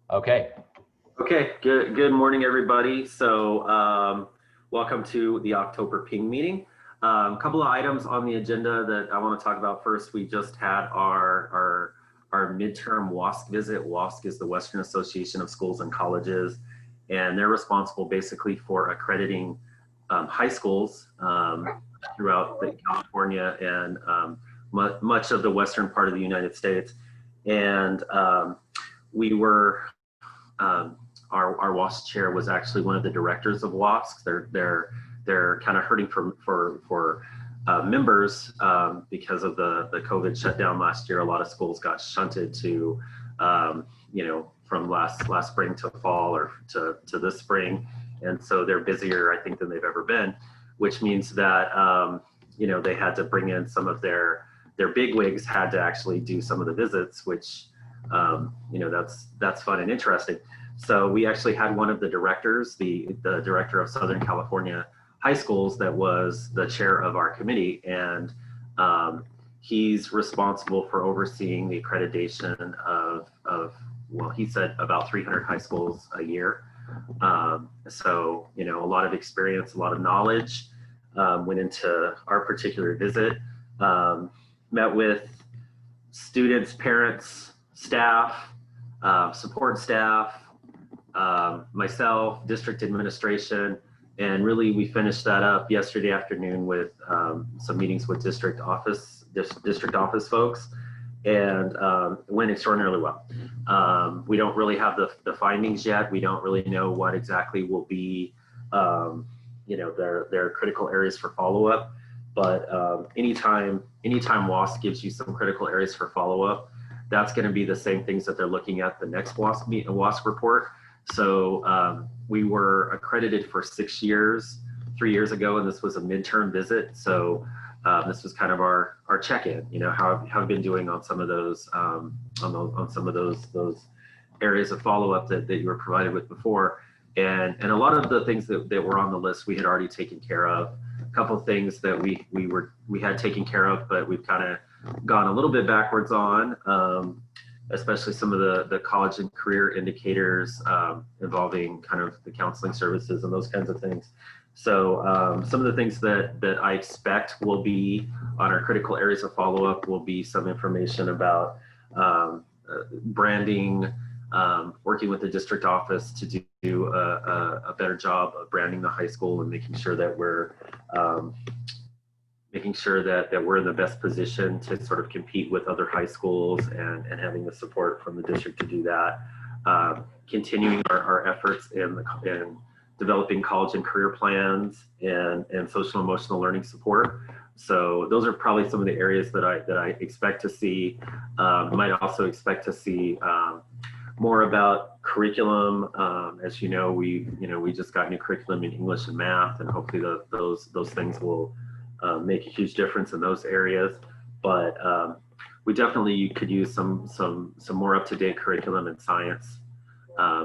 Okay. Okay, good morning, everybody. So welcome to the October Ping meeting. A couple of items on the agenda that I want to talk about. First, we just had our midterm WASC visit. WASC is the Western Association of Schools and Colleges, and they're responsible basically for accrediting high schools throughout California and much of the western part of the United States. And we were our WASC chair was actually one of the directors of WASC. They're kind of hurting for members because of the COVID shutdown last year. A lot of schools got shunted to from last spring to fall or to this spring, and so they're busier, I think, than they've ever been, which means that they had to bring in some of their bigwigs had to actually do some of the visits, which that's fun and interesting. So we actually had one of the directors, the director of Southern California High Schools, that was the chair of our committee, and he's responsible for overseeing the accreditation of well, he said about 300 high schools a year. So a lot of experience, a lot of knowledge went into our particular visit. Met with students, parents, staff, support staff, myself, district administration, and really we finished that up yesterday afternoon with some meetings with district office folks, and it went extraordinarily well. We don't really have the findings yet. We don't really know what exactly will be their critical areas for follow-up, but anytime WASC gives you some critical areas for follow-up, that's going to be the same things that they're looking at the next WASC report. So we were accredited for 6 years, 3 years ago, and this was a midterm visit. So this was kind of our check-in. How have you been doing on some of those on some of those areas of follow-up that you were provided with before, and a lot of the things that were on the list we had already taken care of. A couple of things that we had taken care of, but we've kind of gone a little bit backwards on, especially some of the college and career indicators involving kind of the counseling services and those kinds of things. So some of the things that I expect will be on our critical areas of follow-up will be some information about branding, working with the district office to do a better job of branding the high school and making sure that we're in the best position to sort of compete with other high schools, and having the support from the district to do that. Continuing our efforts in developing college and career plans and social emotional learning support. So those are probably some of the areas that I expect to see. Might also expect to see more about curriculum. As you know, we just got new curriculum in English and math, and hopefully those things will make a huge difference in those areas. But we definitely could use some more up-to-date curriculum in science.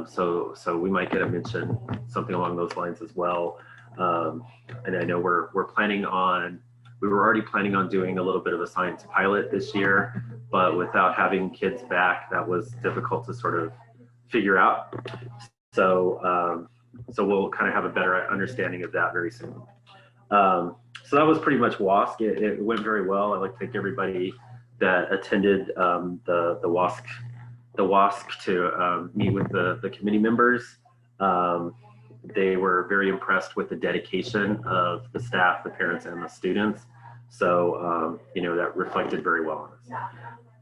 So we might get a mention, something along those lines as well. And I know we were already planning on doing a little bit of a science pilot this year, but without having kids back, that was difficult to sort of figure out. So we'll kind of have a better understanding of that very soon. So that was pretty much WASC. It went very well. I'd like to thank everybody that attended the WASC to meet with the committee members. They were very impressed with the dedication of the staff, the parents, and the students. So that reflected very well on us.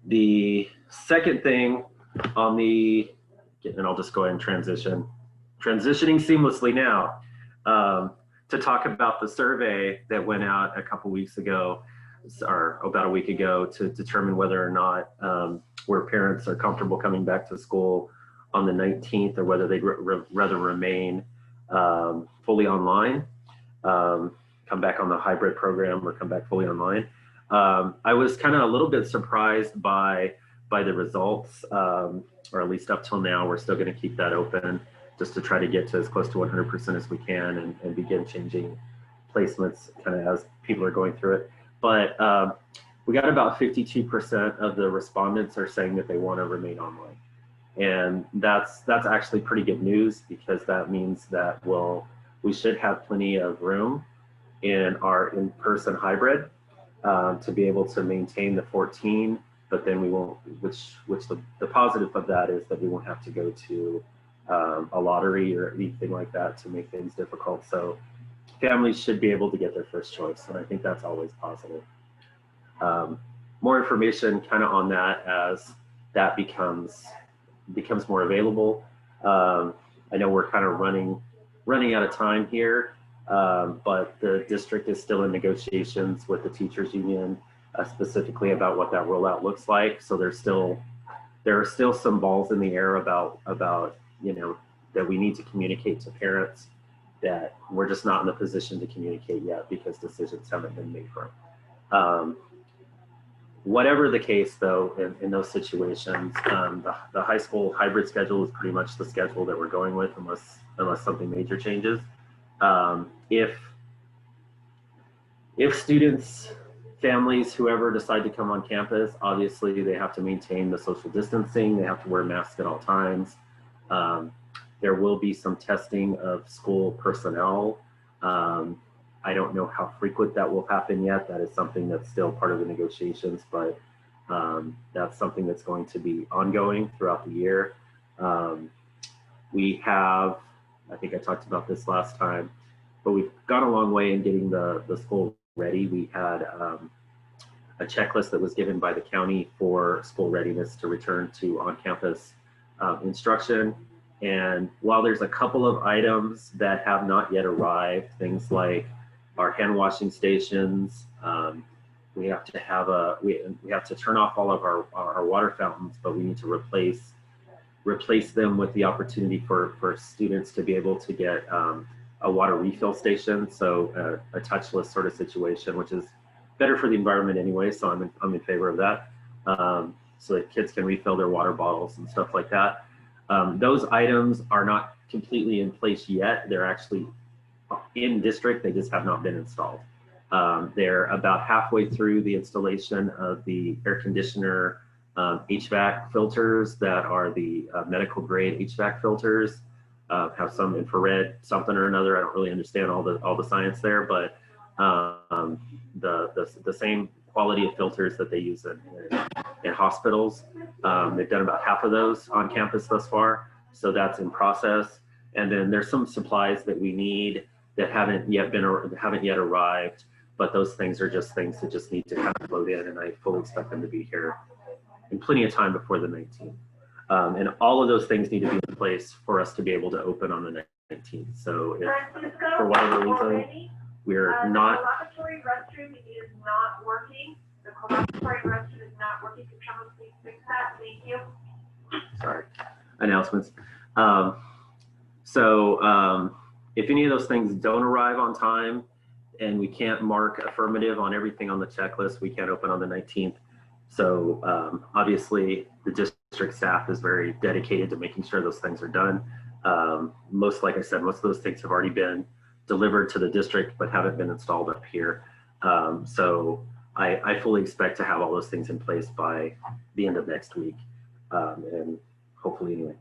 The second thing and I'll just go ahead and transitioning seamlessly now. To talk about the survey that went out a couple weeks ago, or about a week ago, to determine whether or not where parents are comfortable coming back to school on the 19th, or whether they'd rather remain fully online, come back on the hybrid program, or come back fully online. I was kind of a little bit surprised by the results, or at least up till now. We're still going to keep that open, just to try to get to as close to 100% as we can, and begin changing placements kind of as people are going through it. But we got about 52% of the respondents are saying that they want to remain online. And that's actually pretty good news, because that means that we should have plenty of room in our in-person hybrid to be able to maintain the 14, but then we won't, which the positive of that is that we won't have to go to a lottery or anything like that to make things difficult. So families should be able to get their first choice, and I think that's always positive. More information kind of on that as that becomes more available. I know we're kind of running out of time here, but the district is still in negotiations with the teachers union, specifically about what that rollout looks like. So there are still some balls in the air about that we need to communicate to parents, that we're just not in the position to communicate yet because decisions haven't been made for them. Whatever the case, though, in those situations, the high school hybrid schedule is pretty much the schedule that we're going with, unless something major changes. If students, families, whoever decide to come on campus, obviously they have to maintain the social distancing. They have to wear masks at all times. There will be some testing of school personnel. I don't know how frequent that will happen yet. That is something that's still part of the negotiations, but that's something that's going to be ongoing throughout the year. We have, I think I talked about this last time, but we've gone a long way in getting the school ready. We had a checklist that was given by the county for school readiness to return to on-campus instruction. And while there's a couple of items that have not yet arrived, things like our hand washing stations, we have to turn off all of our water fountains, but we need to replace them with the opportunity for students to be able to get a water refill station. So a touchless sort of situation, which is better for the environment anyway. So I'm in favor of that. So that kids can refill their water bottles and stuff like that. Those items are not completely in place yet. They're actually in district, they just have not been installed. They're about halfway through the installation of the air conditioner HVAC filters that are the medical grade HVAC filters. Have some infrared something or another. I don't really understand all the science there, but the same quality of filters that they use in hospitals. They've done about half of those on campus thus far, so that's in process. And then there's some supplies that we need that haven't yet arrived, but those things are just things that just need to kind of load in, and I fully expect them to be here in plenty of time before the 19th. And all of those things need to be in place for us to be able to open on the 19th. So if for whatever reason we're not. The lavatory restroom is not working. The lavatory restroom is not working. Can someone please fix that? Thank you. Sorry. Announcements. If any of those things don't arrive on time and we can't mark affirmative on everything on the checklist, we can't open on the 19th. So obviously the district staff is very dedicated to making sure those things are done. Like I said, most of those things have already been delivered to the district but haven't been installed up here. So I fully expect to have all those things in place by the end of next week, and hopefully anyway.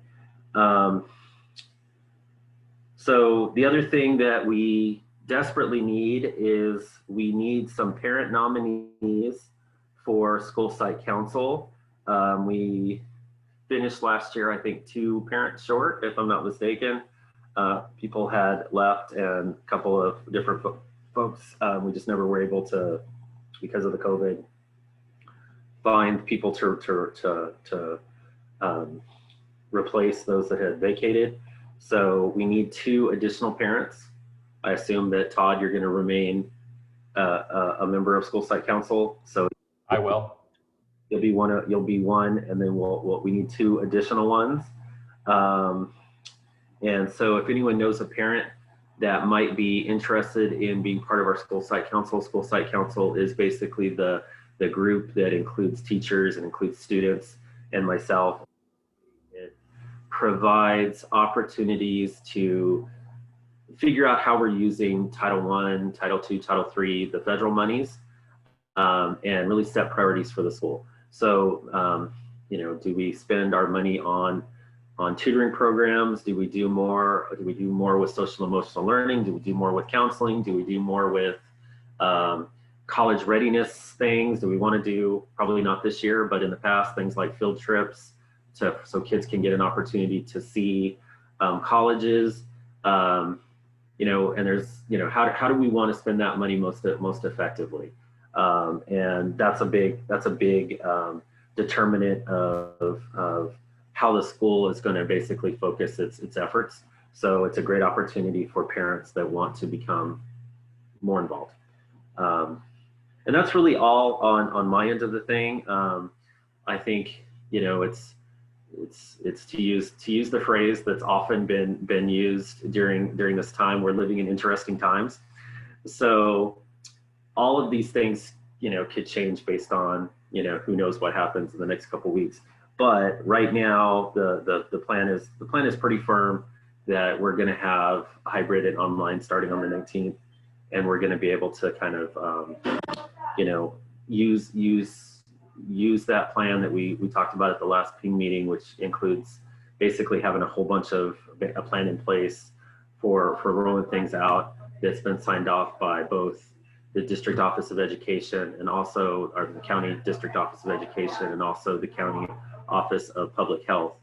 So the other thing that we desperately need is we need some parent nominees for school site council. We finished last year, I think, 2 parents short, if I'm not mistaken. People had left and a couple of different folks, we just never were able to, because of the COVID, find people to replace those that had vacated. So we need 2 additional parents. I assume that Todd, you're going to remain a member of school site council. So I will. You'll be one, and then we need 2 additional ones. And so if anyone knows a parent that might be interested in being part of our school site council is basically the group that includes teachers and includes students and myself. It provides opportunities to figure out how we're using Title I, Title II, Title III, the federal monies, and really set priorities for the school. So, do we spend our money on tutoring programs? Do we do more with social emotional learning? Do we do more with counseling? Do we do more with college readiness things? Do we want to do, probably not this year, but in the past, things like field trips so kids can get an opportunity to see colleges, you know, and there's, you know, how do we want to spend that money most effectively? And that's a big determinant of how the school is going to basically focus its efforts. So it's a great opportunity for parents that want to become more involved. And that's really all on my end of the thing. I think, you know, it's to use the phrase that's often been used during this time. We're living in interesting times. So all of these things, you know, could change based on, you know, who knows what happens in the next couple of weeks. But right now, the plan is pretty firm that we're going to have hybrid and online starting on the 19th, and we're going to be able to kind of, you know, use that plan that we talked about at the last PING meeting, which includes basically having a whole bunch of a plan in place for rolling things out that's been signed off by both the District Office of Education and also the County District Office of Education and also the County Office of Public Health.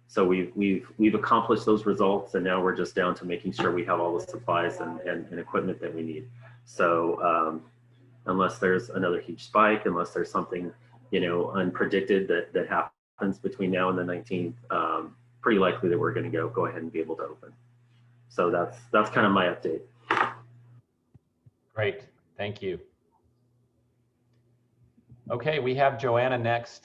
So we've accomplished those results, and now we're just down to making sure we have all the supplies and equipment that we need. So unless there's another huge spike, unless there's something, you know, unpredicted that happens between now and the 19th, pretty likely that we're going to go ahead and be able to open. So that's kind of my update. Great, thank you. Okay, we have Joana next,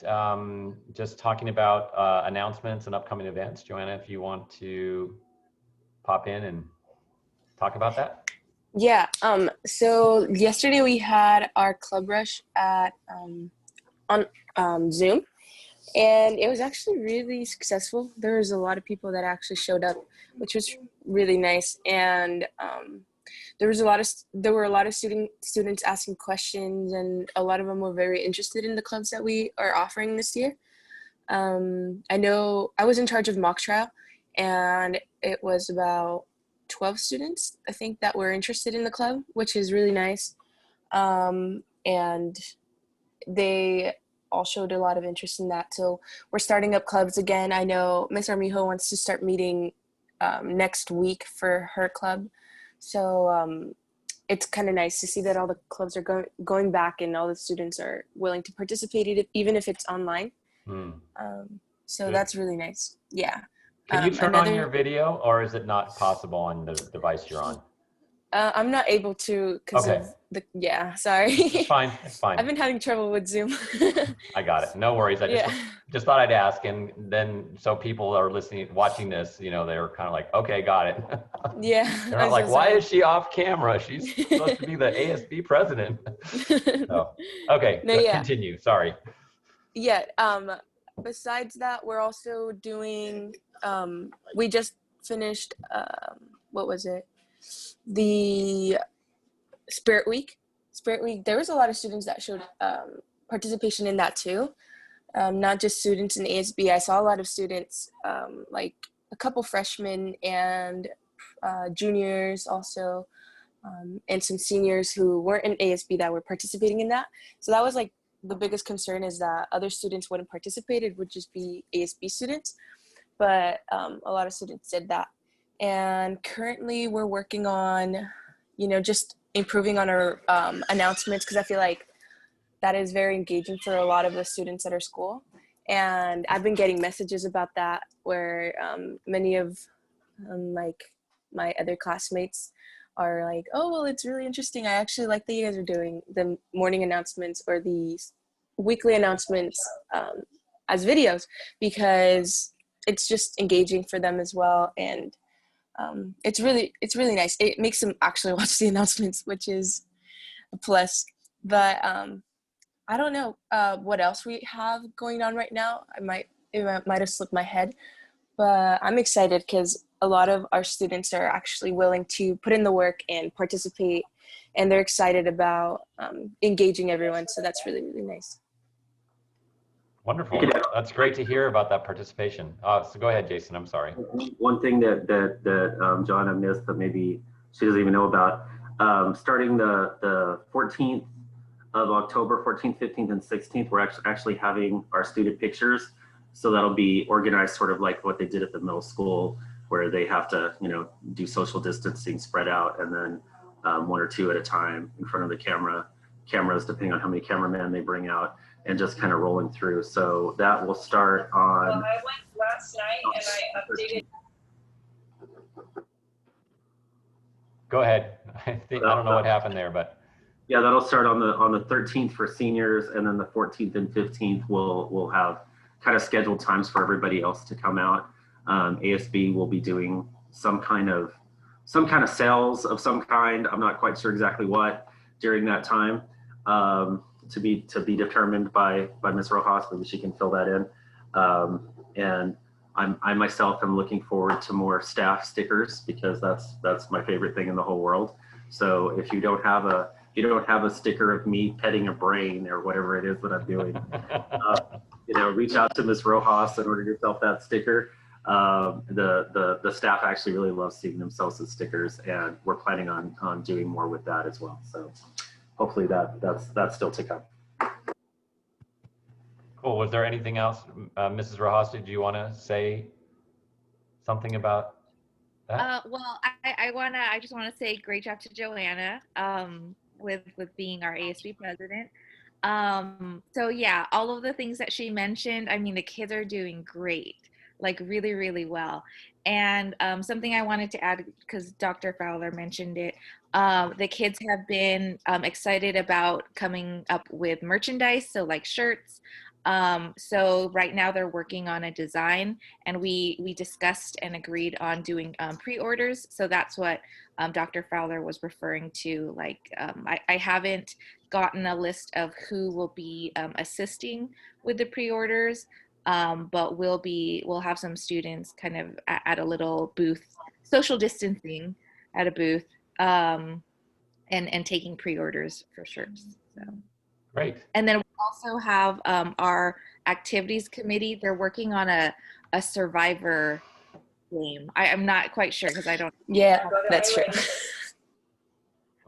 just talking about announcements and upcoming events. Joana, if you want to pop in and talk about that. Yeah, so yesterday we had our club rush at on Zoom, and it was actually really successful. There was a lot of people that actually showed up, which was really nice. And there were a lot of students asking questions, and a lot of them were very interested in the clubs that we are offering this year. I know I was in charge of mock trial, and it was about 12 students, I think, that were interested in the club, which is really nice. And they all showed a lot of interest in that. So we're starting up clubs again. I know Ms. Armijo wants to start meeting next week for her club. So it's kind of nice to see that all the clubs are going back and all the students are willing to participate, even if it's online. So good. That's really nice. Yeah. Can you turn on your video, or is it not possible on the device you're on? I'm not able to because of the, yeah, sorry. It's fine, it's fine. I've been having trouble with Zoom. I got it, no worries. I just thought I'd ask, and then so people are listening, watching this, you know, they're kind of like, okay, got it. Yeah. They're not like, why is she off camera? She's supposed to be the ASB president. So, okay, no, continue, sorry. Yeah, besides that, we're also doing, we just finished, what was it? The Spirit Week. There was a lot of students that showed participation in that too. Not just students in ASB. I saw a lot of students, like a couple freshmen and juniors also, and some seniors who weren't in ASB that were participating in that. So that was like the biggest concern, is that other students wouldn't participate. It would just be ASB students. But a lot of students did that. And currently we're working on, you know, just improving on our announcements, because I feel like that is very engaging for a lot of the students at our school. And I've been getting messages about that, where many of like my other classmates are like, oh, well, it's really interesting. I actually like that you guys are doing the morning announcements or the weekly announcements as videos, because it's just engaging for them as well. And it's really nice. It makes them actually watch the announcements, which is a plus. But I don't know what else we have going on right now. It might have slipped my head, but I'm excited because a lot of our students are actually willing to put in the work and participate, and they're excited about engaging everyone. So that's really, really nice. Wonderful. That's great to hear about that participation. So go ahead, Jason. I'm sorry. One thing that Joanna missed that maybe she doesn't even know about, starting the 14th of October, 14th, 15th, and 16th, we're actually having our student pictures. So that'll be organized sort of like what they did at the middle school, where they have to, do social distancing, spread out, and then one or two at a time in front of the cameras, depending on how many cameramen they bring out, and just kind of rolling through. So that will start on. Well, I went last night and I updated. Go ahead. I don't know what happened there, but. Yeah, that'll start on the 13th for seniors, and then the 14th and 15th we'll have kind of scheduled times for everybody else to come out. ASB will be doing some kind of sales of some kind. I'm not quite sure exactly what during that time, to be determined by Ms. Rojas. Maybe she can fill that in. And I myself am looking forward to more staff stickers, because that's my favorite thing in the whole world. So if you don't have a sticker of me petting a brain or whatever it is that I'm doing, reach out to Ms. Rojas and order yourself that sticker. The staff actually really loves seeing themselves as stickers, and we're planning on doing more with that as well. So hopefully that's still to come. Cool. Was there anything else, Mrs. Rojas? Did you want to say something about that? Well, I just want to say great job to Joanna with being our ASB president. So yeah, all of the things that she mentioned, I mean, the kids are doing great, like really, really well. And something I wanted to add, because Dr. Fowler mentioned it, the kids have been excited about coming up with merchandise, so like shirts. So right now they're working on a design, and we discussed and agreed on doing pre-orders. So that's what Dr. Fowler was referring to. Like I haven't gotten a list of who will be assisting with the pre-orders, but we'll have some students kind of at a little booth, social distancing at a booth, and taking pre-orders for shirts. So. Great. And then we also have our activities committee. They're working on a Survivor game. I'm not quite sure because I don't. Yeah, that's true.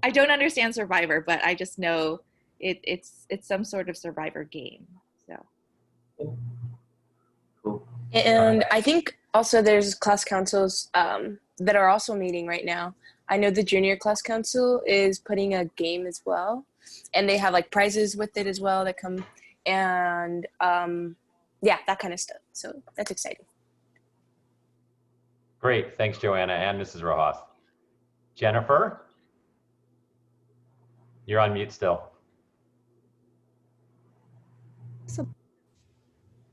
I don't understand Survivor, but I just know it's some sort of Survivor game. So. Cool. And I think also there's class councils that are also meeting right now. I know the junior class council is putting a game as well, and they have like prizes with it as well that come, and yeah, that kind of stuff. So that's exciting. Great. Thanks, Joanna and Mrs. Rojas. Jennifer, you're on mute still.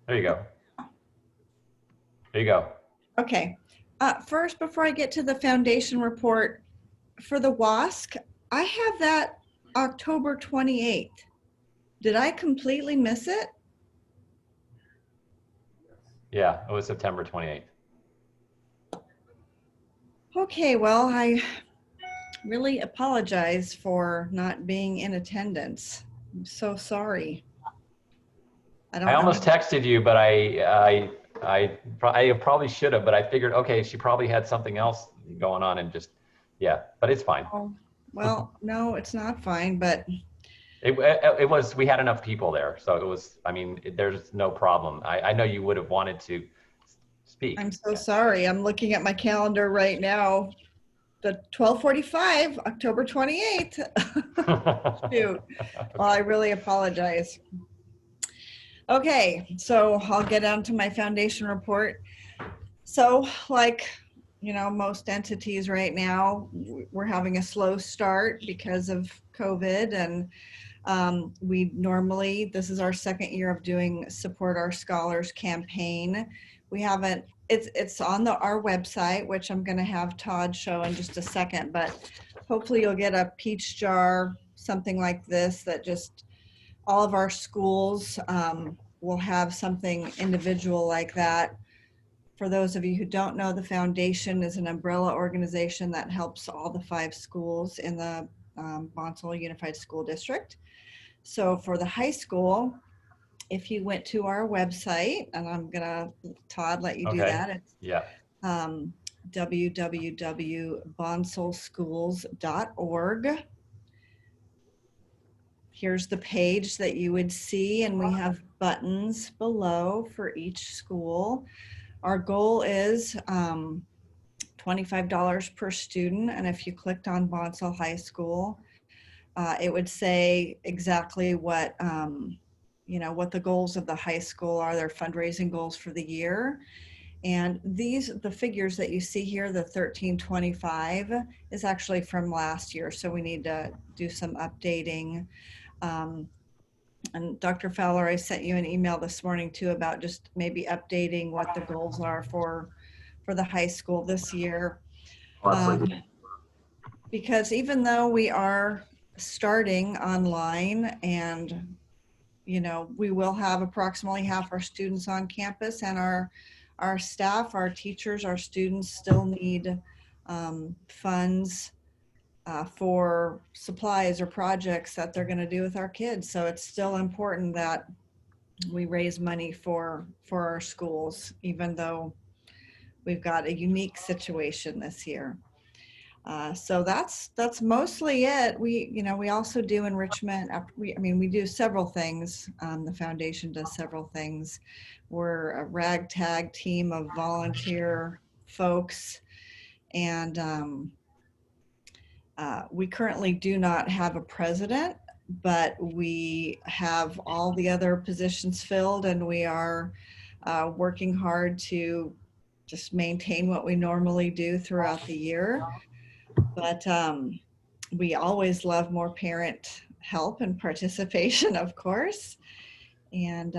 There you go. There you go. Okay. First, before I get to the foundation report, for the WASC, I have that October 28th. Did I completely miss it? Yeah, it was September 28th. Okay, well, I really apologize for not being in attendance. I'm so sorry. I almost texted you, but I probably should have, but I figured, okay, she probably had something else going on and just, yeah, but it's fine. Oh, well, no, it's not fine, but. It was, we had enough people there. So it was, I mean, there's no problem. I know you would have wanted to speak. I'm so sorry. I'm looking at my calendar right now. The 12:45, October 28th. Shoot. Well, I really apologize. Okay, so I'll get on to my foundation report. So like, you know, most entities right now, we're having a slow start because of COVID, and we normally, this is our second year of doing Support Our Scholars campaign. We haven't, it's on our website, which I'm gonna have Todd show in just a second, but hopefully you'll get a peach jar, something like this, that just all of our schools will have something individual like that. For those of you who don't know, the foundation is an umbrella organization that helps all the 5 schools in the Bonsall Unified School District. So for the high school, if you went to our website, and I'm gonna, Todd, let you do Okay. that. It's Yeah. www.bonsallschools.org. Here's the page that you would see, and we have buttons below for each school. Our goal is $25 per student, and if you clicked on Bonsall High School, it would say exactly what what the goals of the high school are, their fundraising goals for the year. And the figures that you see here, the 1325, is actually from last year, so we need to do some updating. And Dr. Fowler, I sent you an email this morning too about just maybe updating what the goals are for the high school this year. Because even though we are starting online, and we will have approximately half our students on campus, and our staff, our teachers, our students still need funds for supplies or projects that they're going to do with our kids. So it's still important that we raise money for our schools, even though we've got a unique situation this year. So that's mostly it. We also do enrichment. We do several things. The foundation does several things. We're a ragtag team of volunteer folks, and we currently do not have a president, but we have all the other positions filled, and we are working hard to just maintain what we normally do throughout the year. But we always love more parent help and participation, of course. And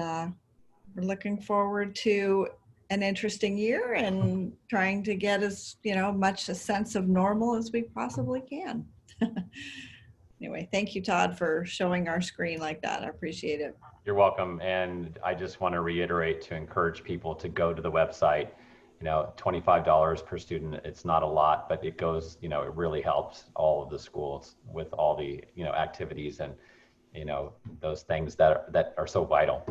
we're looking forward to an interesting year and trying to get as much a sense of normal as we possibly can. Anyway, thank you, Todd, for showing our screen like that. I appreciate it. You're welcome. And I just want to reiterate to encourage people to go to the website. $25 per student, it's not a lot, but it goes, it really helps all of the schools with all the, activities and, those things that are so vital.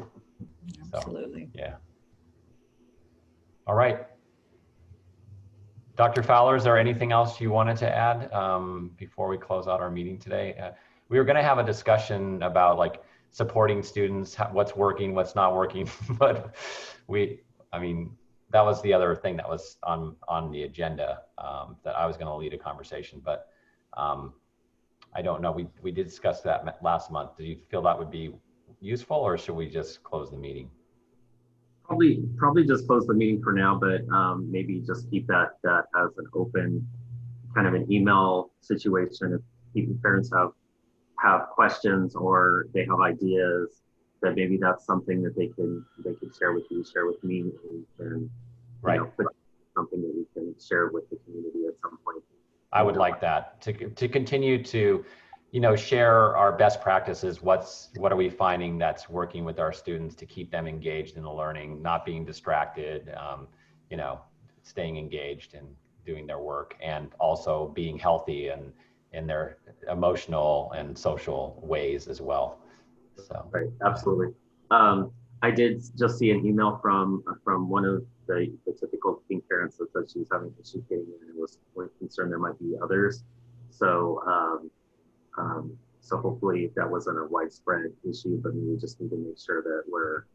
Absolutely. So, yeah. All right. Dr. Fowler, is there anything else you wanted to add before we close out our meeting today? We were going to have a discussion about supporting students, what's working, what's not working, but that was the other thing that was on the agenda that I was going to lead a conversation, but I don't know. We did discuss that last month. Do you feel that would be useful, or should we just close the meeting? Probably just close the meeting for now, but maybe just keep that as an open kind of an email situation. If parents have questions or they have ideas, that maybe that's something that they can share with you, share with me, and right. Put something that we can share with the community at some point. I would like that to continue to, share our best practices. What are we finding that's working with our students to keep them engaged in the learning, not being distracted, staying engaged and doing their work, and also being healthy and in their emotional and social ways as well. So right, absolutely. I did just see an email from one of the typical teen parents that said she was having issues getting in and was concerned there might be others. So so hopefully that wasn't a widespread issue, but we just need to make sure that we're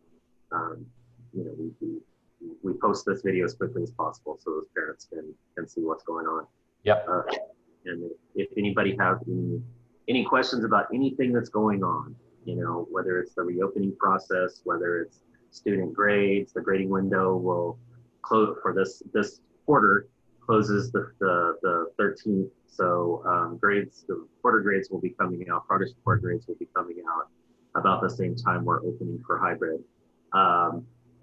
we post this video as quickly as possible so those parents can see what's going on. Yep. And if anybody has any questions about anything that's going on, whether it's the reopening process, whether it's student grades, the grading window will close for this quarter, closes the 13th. So the quarter grades will be coming out, progress report grades will be coming out about the same time we're opening for hybrid.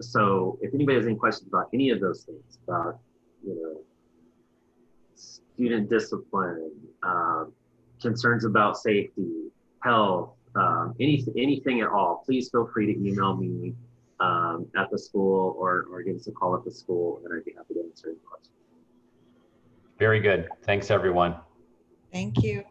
So if anybody has any questions about any of those things, about student discipline, concerns about safety, health, anything at all, please feel free to email me at the school or give us a call at the school, and I'd be happy to answer any questions. Very good. Thanks, everyone. Thank you.